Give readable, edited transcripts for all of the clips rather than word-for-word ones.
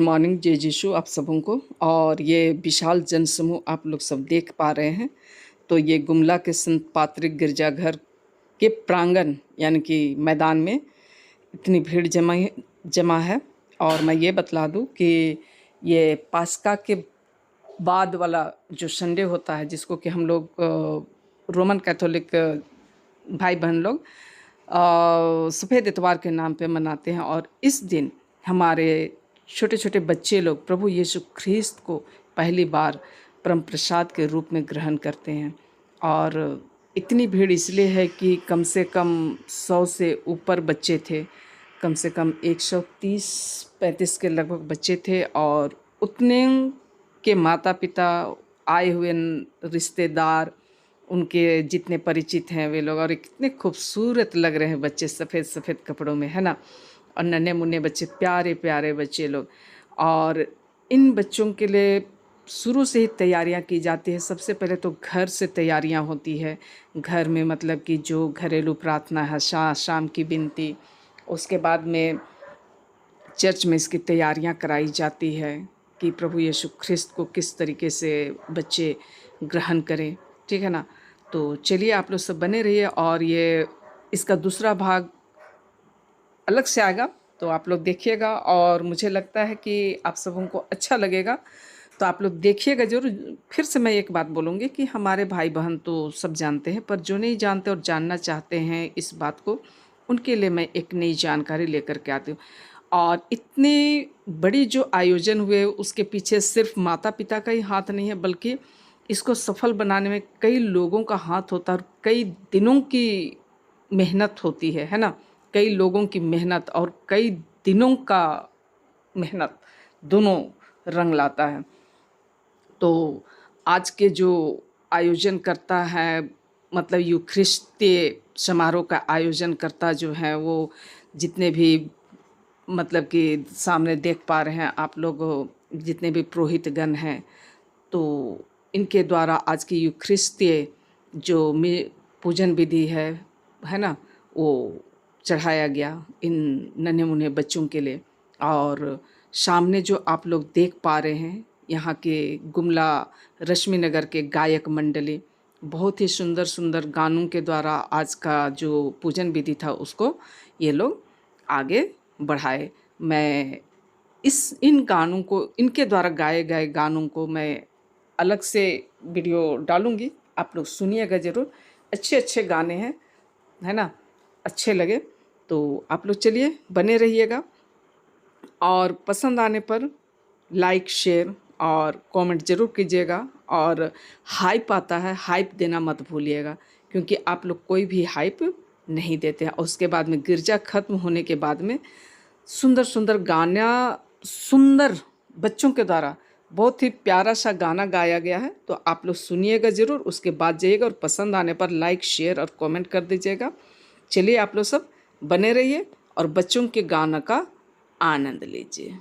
Good morning, जय यीशु आप सबों को। और ये विशाल जनसमूह आप लोग सब देख पा रहे हैं। तो ये गुमला के संत पात्रिक गिरजाघर के प्रांगण यानी कि मैदान में इतनी भीड़ जमा है। और मैं ये बतला दूं कि ये पास्का के बाद वाला जो संडे होता है, जिसको कि हम लोग रोमन कैथोलिक भाई बहन लोग सफ़ेद इतवार के नाम पे मनाते हैं। और इस दिन हमारे छोटे छोटे बच्चे लोग प्रभु यीशु ख्रीस्त को पहली बार परम प्रसाद के रूप में ग्रहण करते हैं। और इतनी भीड़ इसलिए है कि कम से कम 100 से ऊपर बच्चे थे, कम से कम 130-135 के लगभग बच्चे थे। और उतने के माता पिता, आए हुए रिश्तेदार, उनके जितने परिचित हैं वे लोग। और कितने खूबसूरत लग रहे हैं बच्चे सफ़ेद सफ़ेद कपड़ों में, है ना। और नन्हे मुन्ने बच्चे, प्यारे प्यारे बच्चे लोग। और इन बच्चों के लिए शुरू से ही तैयारियां की जाती है। सबसे पहले तो घर से तैयारियां होती है। घर में मतलब कि जो घरेलू प्रार्थना है, शाम की विनती, उसके बाद में चर्च में इसकी तैयारियां कराई जाती है कि प्रभु यीशु ख्रिस्त को किस तरीके से बच्चे ग्रहण करें, ठीक है ना। तो चलिए आप लोग सब बने रहिए। और ये इसका दूसरा भाग अलग से आएगा, तो आप लोग देखिएगा। और मुझे लगता है कि आप सबों को अच्छा लगेगा, तो आप लोग देखिएगा ज़रूर। फिर से मैं एक बात बोलूँगी कि हमारे भाई बहन तो सब जानते हैं, पर जो नहीं जानते और जानना चाहते हैं इस बात को, उनके लिए मैं एक नई जानकारी लेकर के आती हूँ। और इतनी बड़ी जो आयोजन हुए, उसके पीछे सिर्फ माता पिता का ही हाथ नहीं है, बल्कि इसको सफल बनाने में कई लोगों का हाथ होता है और कई दिनों की मेहनत होती है ना। कई लोगों की मेहनत और कई दिनों का मेहनत दोनों रंग लाता है। तो आज के जो आयोजन करता है, मतलब यूखरिस्तीय समारोह का आयोजन करता जो है, वो जितने भी मतलब कि सामने देख पा रहे हैं आप लोग, जितने भी पुरोहितगण हैं, तो इनके द्वारा आज की यूखरिस्तीय जो पूजन विधि है ना, वो चढ़ाया गया इन नन्हे मुन्ने बच्चों के लिए। और सामने जो आप लोग देख पा रहे हैं, यहाँ के गुमला रश्मि नगर के गायक मंडली बहुत ही सुंदर सुंदर गानों के द्वारा आज का जो पूजन विधि था उसको ये लोग आगे बढ़ाए। मैं इन गानों को, इनके द्वारा गाए गए गानों को मैं अलग से वीडियो डालूंगी, आप लोग सुनिएगा ज़रूर। अच्छे अच्छे गाने हैं, है ना। अच्छे लगे तो आप लोग चलिए बने रहिएगा। और पसंद आने पर लाइक, शेयर और कमेंट ज़रूर कीजिएगा। और हाइप आता है, हाइप देना मत भूलिएगा, क्योंकि आप लोग कोई भी हाइप नहीं देते हैं। और उसके बाद में गिरजा ख़त्म होने के बाद में सुंदर सुंदर गाना, सुंदर बच्चों के द्वारा बहुत ही प्यारा सा गाना गाया गया है। तो आप लोग सुनिएगा ज़रूर, उसके बाद जाइएगा और पसंद आने पर लाइक, शेयर और कमेंट कर दीजिएगा। चलिए आप लोग सब बने रहिए और बच्चों के गाना का आनंद लीजिए।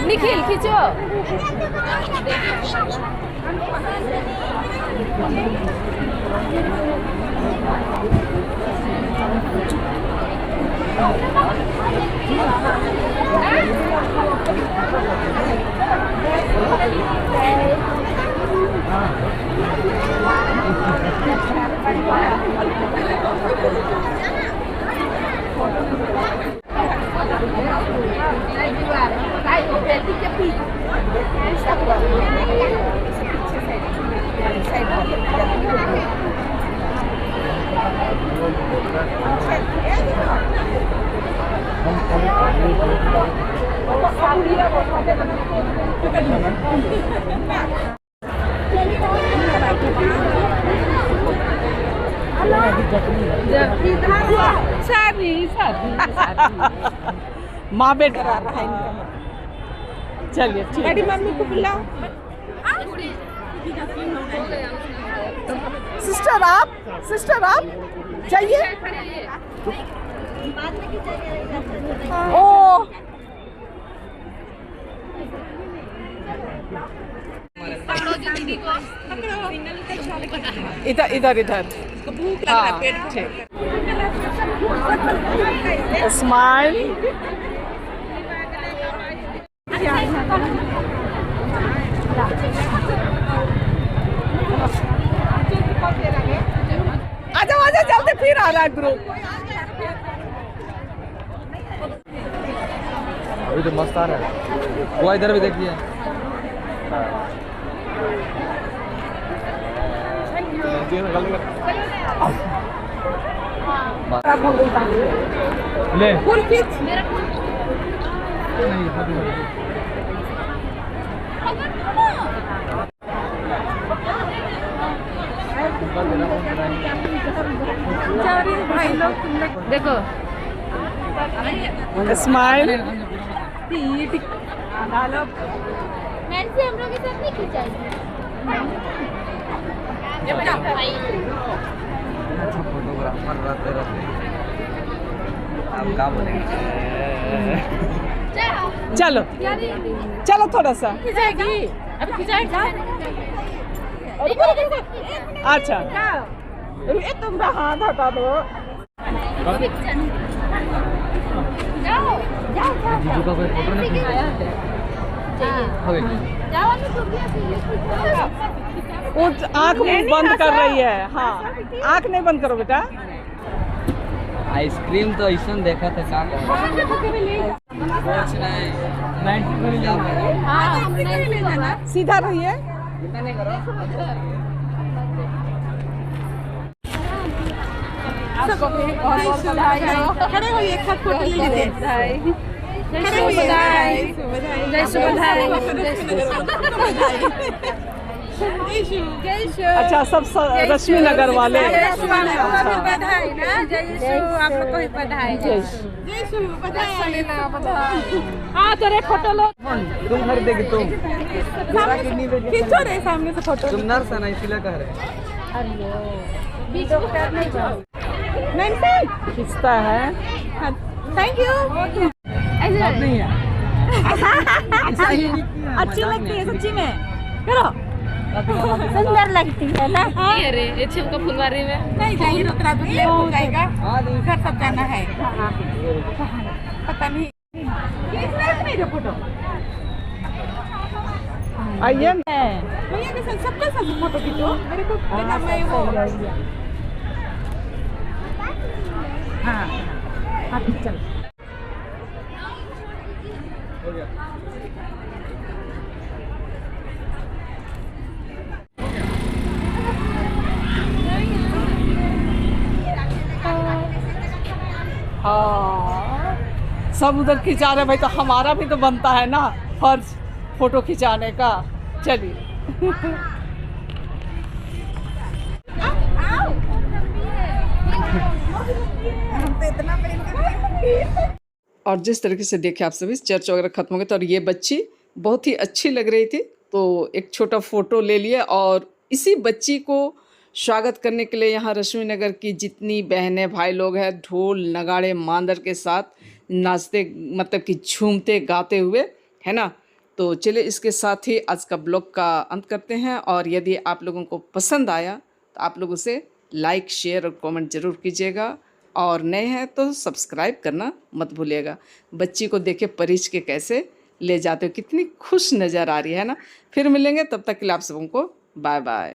निखिल खींचो। माँ बेटा चलिए ठीक है। मम्मी को बुलाओ। सिस्टर आप चाहिए। ओ इधर इधर इधर हाँ ठीक। स्माइल। आजा जल्दी, फिर आ रहा है ग्रुप। अभी तो मस्त आ रहा है। वो इधर भी देखिए। ले फुल खींच। भाई लोग देखो स्माइल। नैन्सी हम लोग के साथ नहीं खिंचाएगी। अच्छा फोटोग्राफर रहते रहते आप क्या बोलेंगे। चलो चलो थोड़ा सा। खिंचाएगी अब खिंचाएगी। अच्छा ये तुम हाथ हटा दो। जाओ जाओ जाओ जीजू का कोई फोटो नहीं हो गई। जाओ अभी तुम भी वो आँख बंद कर रही है। हाँ आँख नहीं बंद करो बेटा। आइसक्रीम तो ऐसा देखा था क्या कुछ नहीं। हाँ सीधा रहिए। खड़े होइए, एक साथ फोटो ले लीजिए। खड़े होइए। जय श्री अच्छा सब रश्मि नगर वाले। बधाई ना। जय यीशु। आप लोग को भी बधाई। जय यीशु। बधाई। हाँ तेरे फोटो लो। तुम खरीदेगी तुम खींचो रे सामने से फोटो। तुम नर्स है ना इसीलिए कह रहे। बीच में नहीं जाओ। नैन्सी खींचता है। Thank you. ऐसे नहीं है। अच्छी लगती है सच्ची में। करो। सुंदर लगती है ना। अरे ये छिपका फुलवारी में नहीं जाइए, रुकना तो लेट हो जाएगा। हाँ नहीं। घर सब जाना है। पता नहीं नहीं जो फोटो आइए। भैया के साथ सबके साथ फोटो खींचो। मेरे को बिना मैं वो हाँ हाँ ठीक चल। हो गया। हाँ सब उधर खिंचा रहे भाई, तो हमारा भी तो बनता है ना फर्ज फोटो खिंचाने का। चलिए और जिस तरीके से देखे आप सभी चर्च वगैरह खत्म हो गए, तो और ये बच्ची बहुत ही अच्छी लग रही थी, तो एक छोटा फोटो ले लिया। और इसी बच्ची को स्वागत करने के लिए यहाँ रश्मि नगर की जितनी बहनें भाई लोग हैं ढोल नगाड़े मांदर के साथ नाचते, मतलब कि झूमते गाते हुए, है ना। तो चलिए इसके साथ ही आज का ब्लॉग का अंत करते हैं। और यदि आप लोगों को पसंद आया तो आप लोग उसे लाइक शेयर और कमेंट ज़रूर कीजिएगा, और नए हैं तो सब्सक्राइब करना मत भूलिएगा। बच्ची को देखे परिच के कैसे ले जाते हो, कितनी खुश नज़र आ रही है ना। फिर मिलेंगे, तब तक के लिए आप सबों को बाय बाय।